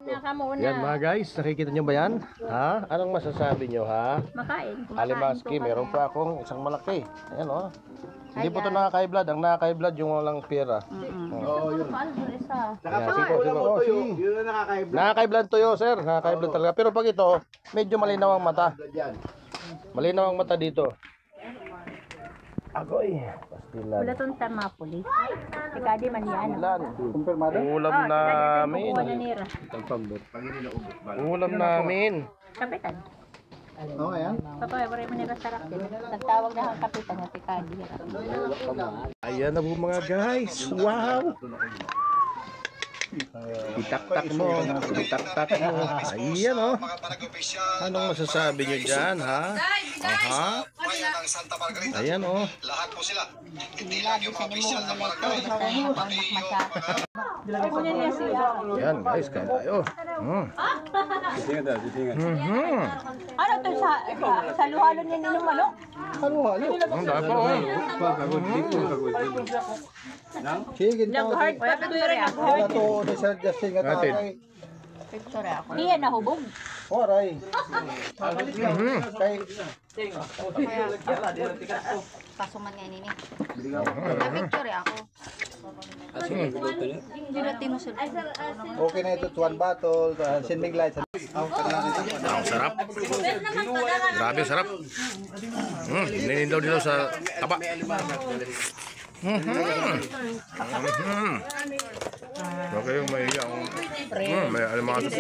Yan mga guys, nakikita nyo ba yan? Ha? Anong masasabi nyo ha? Makain. Alimaski, meron pa akong isang malaki. Ayan o. Hindi po ito nakaka-high blood. Ang nakaka-high blood yung walang pera. Oo, yun. Nakaka-high blood to yun, sir. Nakaka-high blood talaga. Pero pag ito, medyo malinaw ang mata. Malinaw ang mata dito. Agoy. Pastilan. Wala itong tamapuli. Ika di man yan. Ulam namin. Ulam namin. Kapitan. Oo, ayan. Papa, wala mo nila sarap din. Nagtawag na ang kapitan na tikadi. Ayan na po mga guys. Wow. Itaktak mo. Itaktak mo. Ayan o. Anong masasabi nyo dyan ha? Aha. Ayan o. Lahat po sila. Hindi lang yung mga official na barangay. Ayan guys, kain tayo. Ano to sa luhalon niya nino manok? Halo-halo. Ang dami pa o. Sige, Nag-heart factory ako. wala to ni Sir Justin nga Natin. tayo. Factory ako. Di yan nahubog. Oray. Kay Pasuman nga nini. Na-picture ako. Dinuti mo sila. okay na ito, one bottle, sending lights. Ang sarap. Grabe sarap. Ninindaw dito sa taba. Huwag kayong mahiya. May alimasok.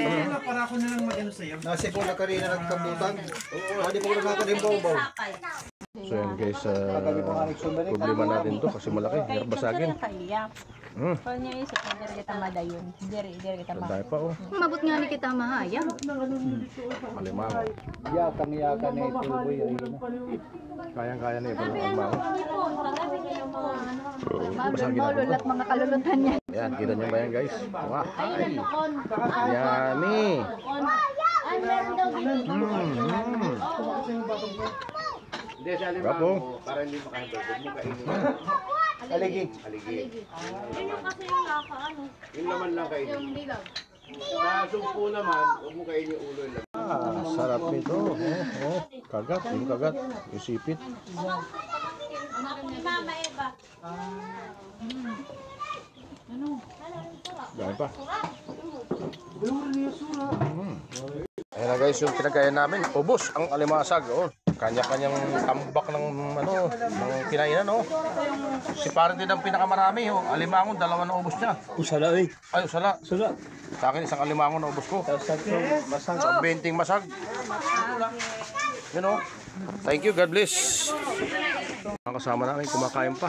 Nasi po na karina nagkambutan. Hindi po na nakakadimbaw-baw. So yan guys, problema natin to kasi malaki. Hirap basagin. Kung niya isip na diri kita madayon. Diri kita Ang dami pa oh. Mabot nga ni kita mahayang. Alimango. Yakang-yakan na ito. Kayang-kaya na ito ang bango. Mabot mo lulat mga kalulutan niya. Yan, kita nyo ba yan guys? Wah, ay. Yummy. Bravo. Aligi. Yun yung kasi yung nakaano. Yung laman lang kainin. Yung dilaw. Nasumpo naman, huwag mo kainin yung ulo. Sarap nito. Kagat, yung kagat. Yung sipit. Mama Eva. Dami pa. Ayan na guys, yung pinagkaya namin. Ubos ang alimasag. Oh. Kanya-kanyang tambak ng ano, ng kinainan, no? Si parang din ang pinakamarami, oh. Alimangon, dalawa na ubos niya. Usala eh. Ay, usala. Usala. Sa akin, isang alimangon na ubos ko. Masang. Sa 20 masag. Yun, oh. Thank you, God bless. Ang kasama namin, kumakain pa.